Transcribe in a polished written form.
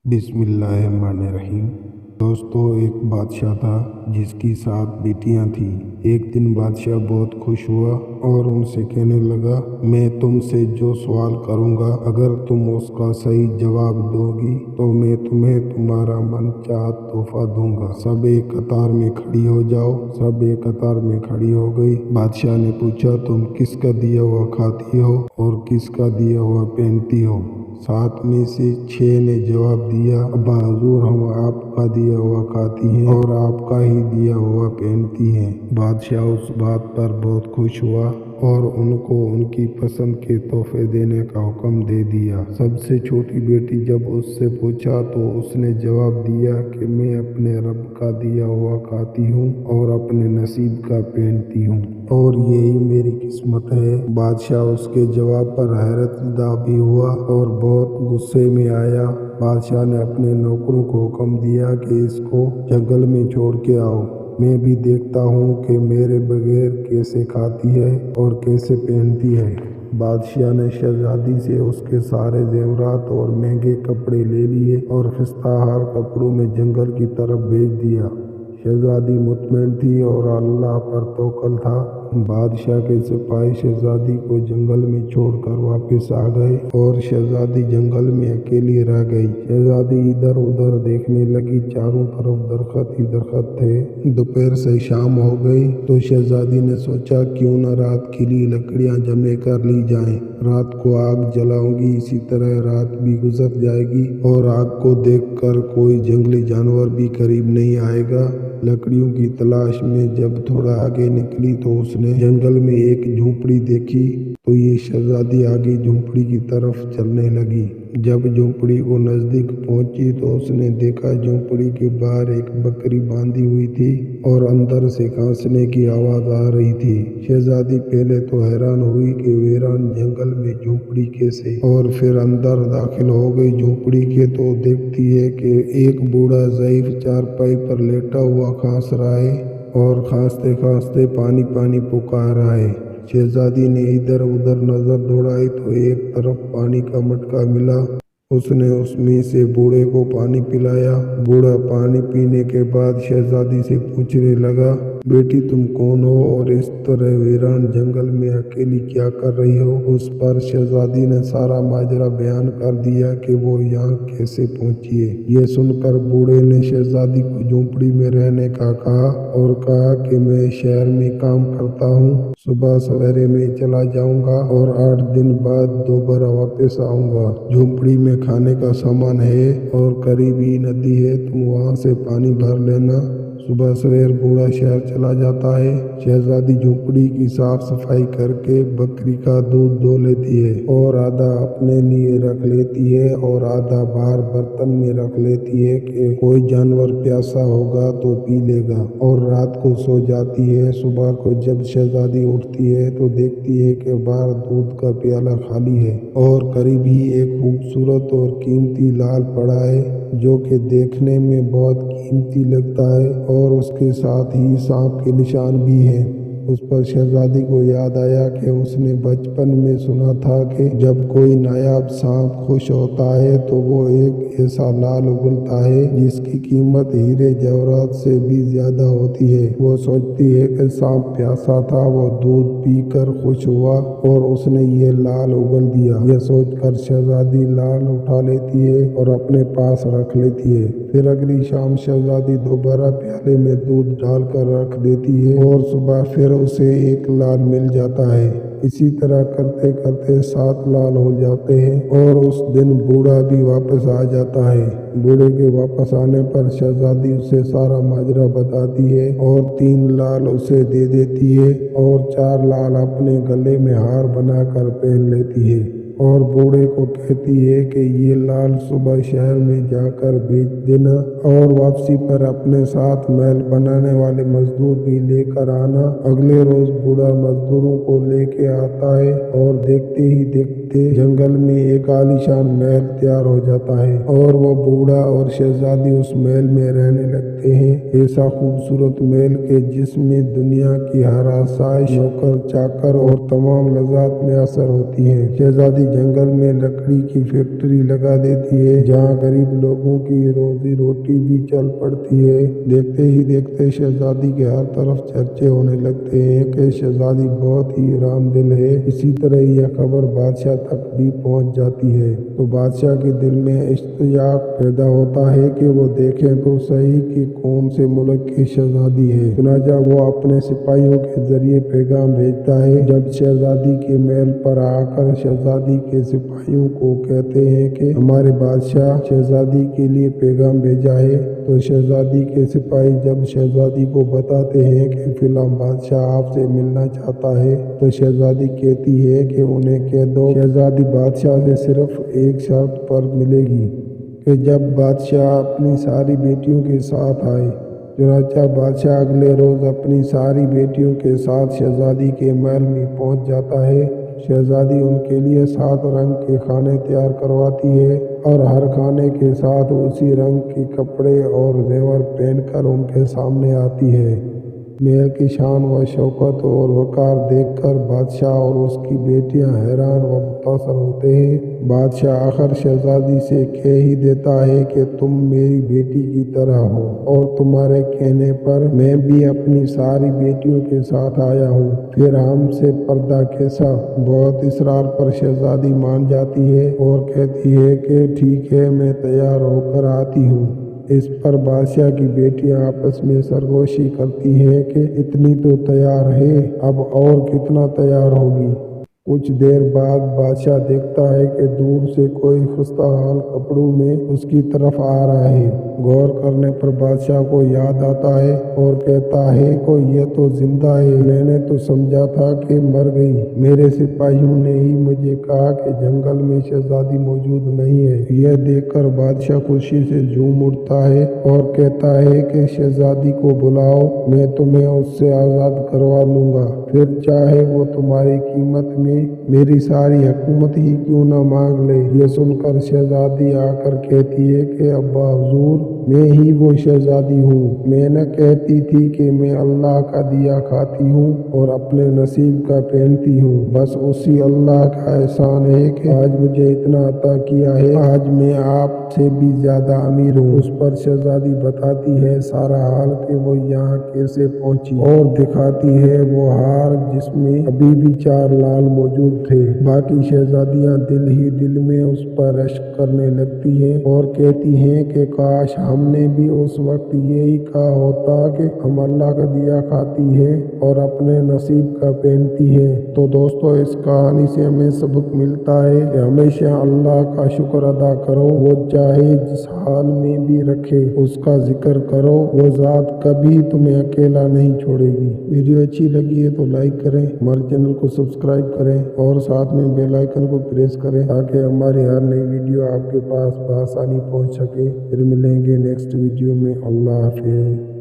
بسم اللہ الرحمن الرحیم۔ دوستو، ایک بادشاہ تھا جس کی 7 بیٹیاں تھیں۔ ایک دن بادشاہ بہت خوش ہوا اور ان سے کہنے لگا، میں تم سے جو سوال کروں گا، اگر تم اس کا صحیح جواب دو گی تو میں تمہیں تمہارا من چاہا تحفہ دوں گا۔ سب ایک قطار میں کھڑی ہو جاؤ۔ سب ایک قطار میں کھڑی ہو گئی۔ بادشاہ نے پوچھا، تم کس کا دیا ہوا کھاتی ہو اور کس کا دیا ہوا پہنتی ہو؟ 7 میں سے 6 نے جواب دیا، ابا حضور، ہم آپ کا دیا ہوا کھاتی ہیں اور آپ کا ہی دیا ہوا پہنتی ہیں۔ بادشاہ اس بات پر بہت خوش ہوا اور ان کو ان کی پسند کے تحفے دینے کا حکم دے دیا۔ سب سے چھوٹی بیٹی جب اس سے پوچھا تو اس نے جواب دیا کہ میں اپنے رب کا دیا ہوا کھاتی ہوں اور اپنے نصیب کا پہنتی ہوں، اور یہی میری قسمت ہے۔ بادشاہ اس کے جواب پر حیرت زدہ بھی ہوا اور بہت غصے میں آیا۔ بادشاہ نے اپنے نوکروں کو حکم دیا کہ اس کو جنگل میں چھوڑ کے آؤ، میں بھی دیکھتا ہوں کہ میرے بغیر کیسے کھاتی ہے اور کیسے پہنتی ہے۔ بادشاہ نے شہزادی سے اس کے سارے زیورات اور مہنگے کپڑے لے لیے اور خستہ حال کپڑوں میں جنگل کی طرف بھیج دیا۔ شہزادی مطمئن تھی اور اللہ پر توکل تھا۔ بادشاہ کے سپاہی شہزادی کو جنگل میں چھوڑ کر واپس آ گئے اور شہزادی جنگل میں اکیلی رہ گئی۔ شہزادی ادھر ادھر دیکھنے لگی، چاروں طرف درخت ہی درخت تھے۔ دوپہر سے شام ہو گئی تو شہزادی نے سوچا، کیوں نہ رات کے لیے لکڑیاں جمع کر لی جائیں۔ رات کو آگ جلاؤں گی، اسی طرح رات بھی گزر جائے گی اور آگ کو دیکھ کر کوئی جنگلی جانور بھی قریب نہیں آئے گا۔ لکڑیوں کی تلاش میں جب تھوڑا آگے نکلی تو اس نے جنگل میں ایک جھونپڑی دیکھی، تو یہ شہزادی آگے جھونپڑی کی طرف چلنے لگی۔ جب جھونپڑی کو نزدیک پہنچی تو اس نے دیکھا جھونپڑی کے باہر ایک بکری باندھی ہوئی تھی اور اندر سے کھانسنے کی آواز آ رہی تھی۔ شہزادی پہلے تو حیران ہوئی کہ ویران جنگل میں جھونپڑی کیسے، اور پھر اندر داخل ہو گئی جھونپڑی کے تو دیکھتی ہے کہ ایک بوڑھا ضعیف چارپائی پر لیٹا ہوا کھانس رہا ہے اور کھانستے کھانستے پانی پانی پکار رہا ہے۔ شہزادی نے ادھر ادھر نظر دوڑائی تو ایک طرف پانی کا مٹکا ملا۔ اس نے اس میں سے بوڑھے کو پانی پلایا۔ بوڑھا پانی پینے کے بعد شہزادی سے پوچھنے لگا، بیٹی تم کون ہو اور اس طرح ویران جنگل میں اکیلی کیا کر رہی ہو؟ اس پر شہزادی نے سارا ماجرا بیان کر دیا کہ وہ یہاں کیسے پہنچی ہے۔ یہ سن کر بوڑھے نے شہزادی کو جھونپڑی میں رہنے کا کہا اور کہا کہ میں شہر میں کام کرتا ہوں، صبح سویرے میں چلا جاؤں گا اور 8 دن بعد دوبارہ واپس آؤں گا۔ جھونپڑی میں کھانے کا سامان ہے اور قریب ہی ندی ہے، تم وہاں سے پانی بھر لینا۔ صبح سویر بوڑھا شہر چلا جاتا ہے۔ شہزادی جھونپڑی کی صاف صفائی کر کے بکری کا دودھ دو لیتی ہے اور آدھا اپنے لیے رکھ لیتی ہے اور آدھا باہر برتن میں رکھ لیتی ہے کہ کوئی جانور پیاسا ہوگا تو پی لے گا، اور رات کو سو جاتی ہے۔ صبح کو جب شہزادی اٹھتی ہے تو دیکھتی ہے کہ باہر دودھ کا پیالہ خالی ہے اور قریب ہی ایک خوبصورت اور قیمتی لال پڑا ہے جو کہ دیکھنے میں بہت قیمتی لگتا ہے، اور اس کے ساتھ ہی سانپ کے نشان بھی ہیں۔ اس پر شہزادی کو یاد آیا کہ اس نے بچپن میں سنا تھا کہ جب کوئی نایاب سانپ خوش ہوتا ہے تو وہ ایک ایسا لال اگلتا ہے جس کی قیمت ہیرے جواہرات سے بھی زیادہ ہوتی ہے۔ وہ سوچتی ہے کہ سانپ پیاسا تھا، وہ دودھ پی کر خوش ہوا اور اس نے یہ لال اگل دیا۔ یہ سوچ کر شہزادی لال اٹھا لیتی ہے اور اپنے پاس رکھ لیتی ہے۔ پھر اگلی شام شہزادی دوبارہ پیالے میں دودھ ڈال کر رکھ دیتی ہے اور صبح پھر اسے ایک لال مل جاتا ہے۔ اسی طرح کرتے کرتے 7 لال ہو جاتے ہیں اور اس دن بوڑھا بھی واپس آ جاتا ہے۔ بوڑھے کے واپس آنے پر شہزادی اسے سارا ماجرا بتاتی ہے اور 3 لال اسے دے دیتی ہے اور 4 لال اپنے گلے میں ہار بنا کر پہن لیتی ہے، اور بوڑھے کو کہتی ہے کہ یہ لال صبح شہر میں جا کر بیچ دینا اور واپسی پر اپنے ساتھ محل بنانے والے مزدور بھی لے کر آنا۔ اگلے روز بوڑھا مزدوروں کو لے کے آتا ہے اور دیکھتے ہی دیکھتے دیکھتے جنگل میں ایک عالیشان محل تیار ہو جاتا ہے اور وہ بوڑھا اور شہزادی اس محل میں رہنے لگتے ہیں۔ ایسا خوبصورت محل کہ جس میں دنیا کی ہر آسائش، نوکر چاکر اور تمام لذات میں اثر ہوتی ہے۔ شہزادی جنگل میں لکڑی کی فیکٹری لگا دیتی ہے جہاں غریب لوگوں کی روزی روٹی بھی چل پڑتی ہے۔ دیکھتے ہی دیکھتے شہزادی کے ہر طرف چرچے ہونے لگتے ہیں کہ شہزادی بہت ہی رحم دل ہے۔ اسی طرح یہ خبر بادشاہ تک بھی پہنچ جاتی ہے تو بادشاہ کے دل میں اشتیاق پیدا ہوتا ہے کہ وہ دیکھیں تو صحیح کہ کون سے ملک کی شہزادی ہے۔ چنانچہ وہ اپنے سپاہیوں کے ذریعے پیغام بھیجتا ہے۔ جب شہزادی کے محل پر آ کر شہزادی کے سپاہیوں کو کہتے ہیں کہ ہمارے بادشاہ شہزادی کے لیے پیغام بھیجا ہے تو شہزادی کے سپاہی جب شہزادی کو بتاتے ہیں کہ فلاں بادشاہ آپ سے ملنا چاہتا ہے تو شہزادی کہتی ہے کہ انہیں کہہ دو شہزادی بادشاہ سے صرف ایک شرط پر ملے گی کہ جب بادشاہ اپنی ساری بیٹیوں کے ساتھ آئے۔ چنانچہ بادشاہ اگلے روز اپنی ساری بیٹیوں کے ساتھ شہزادی کے محل میں پہنچ جاتا ہے۔ شہزادی ان کے لیے 7 رنگ کے کھانے تیار کرواتی ہے اور ہر کھانے کے ساتھ اسی رنگ کے کپڑے اور زیور پہن کر ان کے سامنے آتی ہے۔ محل کی شان و شوکت اور وقار دیکھ کر بادشاہ اور اس کی بیٹیاں حیران و متاثر ہوتے ہیں۔ بادشاہ آخر شہزادی سے کہہ ہی دیتا ہے کہ تم میری بیٹی کی طرح ہو اور تمہارے کہنے پر میں بھی اپنی ساری بیٹیوں کے ساتھ آیا ہوں، پھر ہم سے پردہ کیسا؟ بہت اصرار پر شہزادی مان جاتی ہے اور کہتی ہے کہ ٹھیک ہے، میں تیار ہو کر آتی ہوں۔ اس پر بادشاہ کی بیٹیاں آپس میں سرگوشی کرتی ہیں کہ اتنی تو تیار ہے، اب اور کتنا تیار ہوگی۔ کچھ دیر بعد بادشاہ دیکھتا ہے کہ دور سے کوئی خستہ حال کپڑوں میں اس کی طرف آ رہا ہے۔ غور کرنے پر بادشاہ کو یاد آتا ہے اور کہتا ہے کہ یہ تو زندہ ہے، میں نے تو سمجھا تھا کہ مر گئی۔ میرے سپاہیوں نے ہی مجھے کہا کہ جنگل میں شہزادی موجود نہیں ہے۔ یہ دیکھ کر بادشاہ خوشی سے جھوم اٹھتا ہے اور کہتا ہے کہ شہزادی کو بلاؤ، میں تمہیں اس سے آزاد کروا لوں گا، پھر چاہے وہ تمہاری قیمت میں میری ساری حکومت ہی کیوں نہ مانگ لے۔ یہ سن کر شہزادی آ کر کہتی ہے کہ ابا حضور، میں ہی وہ شہزادی ہوں۔ میں نہ کہتی تھی کہ میں اللہ کا دیا کھاتی ہوں اور اپنے نصیب کا پہنتی ہوں، بس اسی اللہ کا احسان ہے کہ آج مجھے اتنا عطا کیا ہے، آج میں آپ سے بھی زیادہ امیر ہوں۔ اس پر شہزادی بتاتی ہے سارا حال کہ وہ یہاں کیسے پہنچی اور دکھاتی ہے وہ ہار جس میں ابھی بھی 4 لال موجود تھے۔ باقی شہزادیاں دل ہی دل میں اس پر رشک کرنے لگتی ہیں اور کہتی ہیں کہ کاش ہم نے بھی اس وقت یہی کہا ہوتا کہ ہم اللہ کا دیا کھاتی ہیں اور اپنے نصیب کا پہنتی ہیں۔ تو دوستو، اس کہانی سے ہمیں سبق ملتا ہے کہ ہمیشہ اللہ کا شکر ادا کرو، وہ چاہے جس حال میں بھی رکھے اس کا ذکر کرو، وہ ذات کبھی تمہیں اکیلا نہیں چھوڑے گی۔ ویڈیو اچھی لگی ہے تو لائک کریں، ہمارے چینل کو سبسکرائب کریں اور ساتھ میں بیل آئیکن کو پریس کریں تاکہ ہماری ہر نئی ویڈیو آپ کے پاس بآسانی پہنچ سکے۔ پھر ملیں گے نیکسٹ ویڈیو میں۔ اللہ حافظ۔